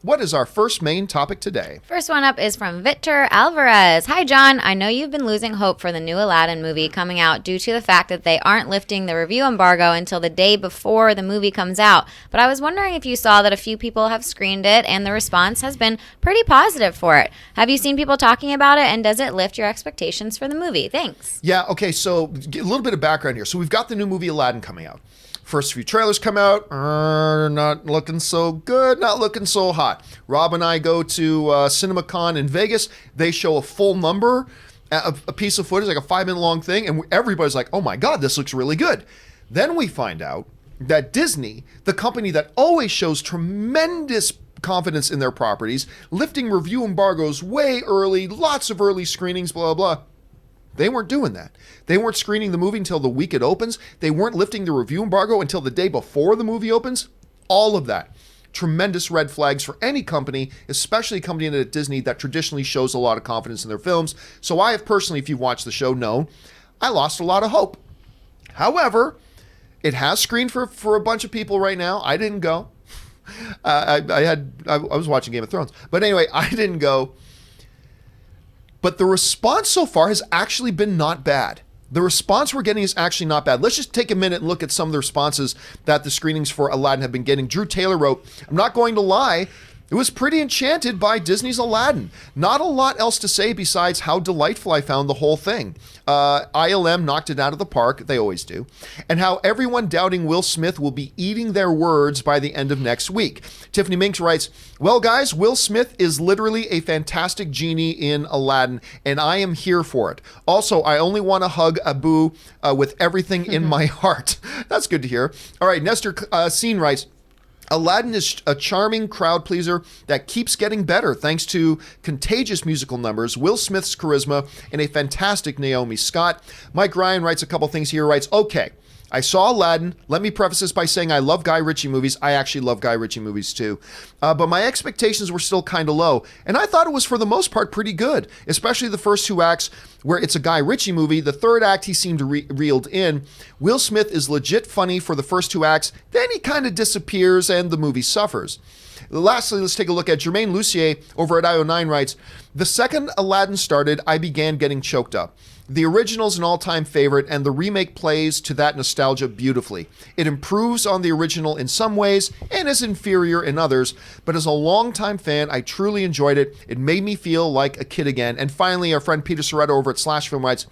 what is our first main topic today? First one up is from Vitor Alvarez. Hi, John. I know you've been losing hope for the new Aladdin movie coming out due to the fact that they aren't lifting the review embargo until the day before the movie comes out. But I was wondering if you saw that a few people have screened it and the response has been pretty positive for it. Have you seen people talking about it, and does it lift your expectations for the movie? Thanks. Yeah, okay, so a little bit of background here. So we've got the new movie Aladdin coming out. First few trailers come out, not looking so good, not looking so hot. Rob and I go to CinemaCon in Vegas. They show a full number, a piece of footage, like a 5-minute long thing, and everybody's like, oh my God, this looks really good. Then we find out that Disney, the company that always shows tremendous confidence in their properties, lifting review embargoes way early, lots of early screenings, blah, blah, blah. They weren't doing that. They weren't screening the movie until the week it opens. They weren't lifting the review embargo until the day before the movie opens. All of that. Tremendous red flags for any company, especially a company at Disney that traditionally shows a lot of confidence in their films. So I have personally, if you've watched the show, known I lost a lot of hope. However, it has screened for a bunch of people right now. I didn't go. I was watching Game of Thrones. But anyway, I didn't go. But the response so far has actually been not bad. The response we're getting is actually not bad. Let's just take a minute and look at some of the responses that the screenings for Aladdin have been getting. Drew Taylor wrote, I'm not going to lie, it was pretty enchanted by Disney's Aladdin. Not a lot else to say besides how delightful I found the whole thing. ILM knocked it out of the park, they always do. And how everyone doubting Will Smith will be eating their words by the end of next week. Tiffany Minks writes, well guys, Will Smith is literally a fantastic genie in Aladdin, and I am here for it. Also, I only want to hug Abu with everything in my heart. That's good to hear. All right, Nestor Scene writes, Aladdin is a charming crowd pleaser that keeps getting better thanks to contagious musical numbers, Will Smith's charisma, and a fantastic Naomi Scott. Mike Ryan writes a couple things here, writes, okay, I saw Aladdin. Let me preface this by saying I love Guy Ritchie movies. I actually love Guy Ritchie movies too. But my expectations were still kind of low. And I thought it was, for the most part, pretty good, especially the first 2 acts where it's a Guy Ritchie movie. The third act, he seemed reeled in. Will Smith is legit funny for the first 2 acts. Then he kind of disappears and the movie suffers. Lastly, let's take a look at Jermaine Lucier over at IO9 writes, the second Aladdin started, I began getting choked up. The original is an all-time favorite, and the remake plays to that nostalgia beautifully. It improves on the original in some ways and is inferior in others, but as a longtime fan, I truly enjoyed it. It made me feel like a kid again. And finally, our friend Peter Soretto over at Slash Film writes,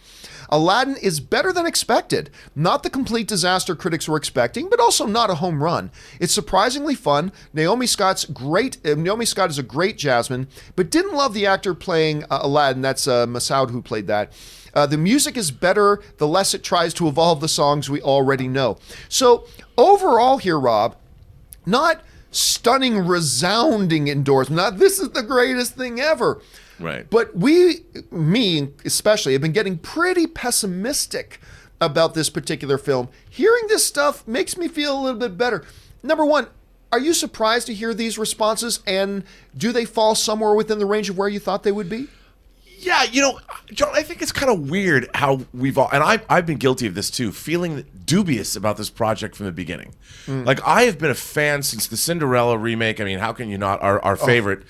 Aladdin is better than expected. Not the complete disaster critics were expecting, but also not a home run. It's surprisingly fun. Naomi Scott is a great Jasmine, but didn't love the actor playing Aladdin. That's Masoud who played that. The music is better the less it tries to evolve the songs we already know. So overall here, Rob, not stunning, resounding endorsement. Not this is the greatest thing ever. Right. But me especially, have been getting pretty pessimistic about this particular film. Hearing this stuff makes me feel a little bit better. Number one, are you surprised to hear these responses, and do they fall somewhere within the range of where you thought they would be? Yeah, John, I think it's kind of weird how we've all, and I've been guilty of this too, feeling dubious about this project from the beginning. Like, I have been a fan since the Cinderella remake. I mean, how can you not? Our favorite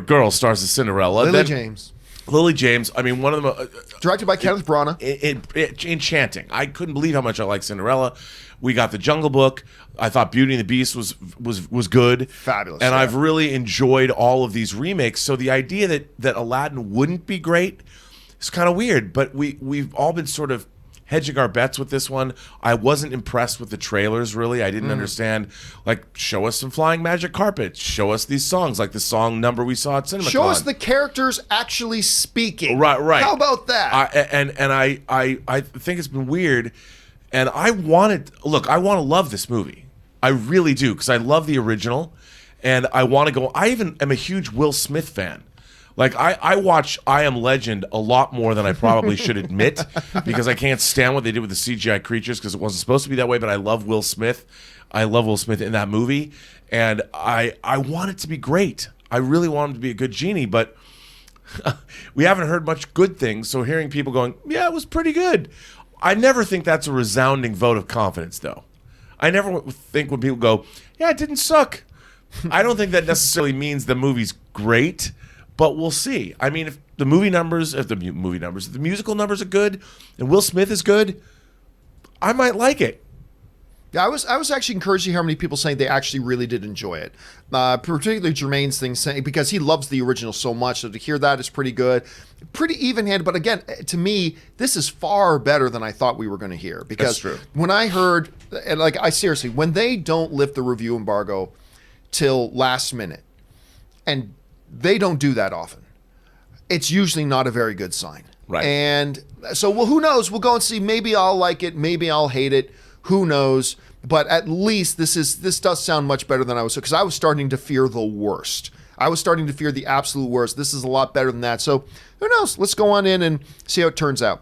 girl stars as Cinderella. Lily James. I mean, one of them. Directed by Kenneth Branagh. Enchanting. I couldn't believe how much I liked Cinderella. We got The Jungle Book. I thought Beauty and the Beast was good. Fabulous. And I've really enjoyed all of these remakes. So the idea that Aladdin wouldn't be great is kind of weird. But we've all been sort of hedging our bets with this one. I wasn't impressed with the trailers, really. I didn't understand, like, show us some flying magic carpet. Show us these songs, like the song number we saw at CinemaCon. Show us the characters actually speaking. Right. How about that? I think it's been weird. And I want to love this movie. I really do, because I love the original. And I want to go. I even am a huge Will Smith fan. Like, I watch I Am Legend a lot more than I probably should admit, because I can't stand what they did with the CGI creatures, because it wasn't supposed to be that way, but I love Will Smith. I love Will Smith in that movie, and I want it to be great. I really want him to be a good genie, but we haven't heard much good things, so hearing people going, yeah, it was pretty good. I never think that's a resounding vote of confidence, though. I never think when people go, yeah, it didn't suck. I don't think that necessarily means the movie's great, but we'll see. I mean, if the musical numbers are good, and Will Smith is good, I might like it. Yeah, I was actually encouraged to hear how many people saying they actually really did enjoy it. Particularly Jermaine's thing saying, because he loves the original so much. So to hear that is pretty good. Pretty even-handed. But again, to me, this is far better than I thought we were going to hear. Because That's true. When I heard, and like I seriously, when they don't lift the review embargo till last minute, and they don't do that often, it's usually not a very good sign. Right. And so, well, who knows? We'll go and see. Maybe I'll like it. Maybe I'll hate it. Who knows? But at least this does sound much better than I was, because I was starting to fear the worst. I was starting to fear the absolute worst. This is a lot better than that. So who knows? Let's go on in and see how it turns out.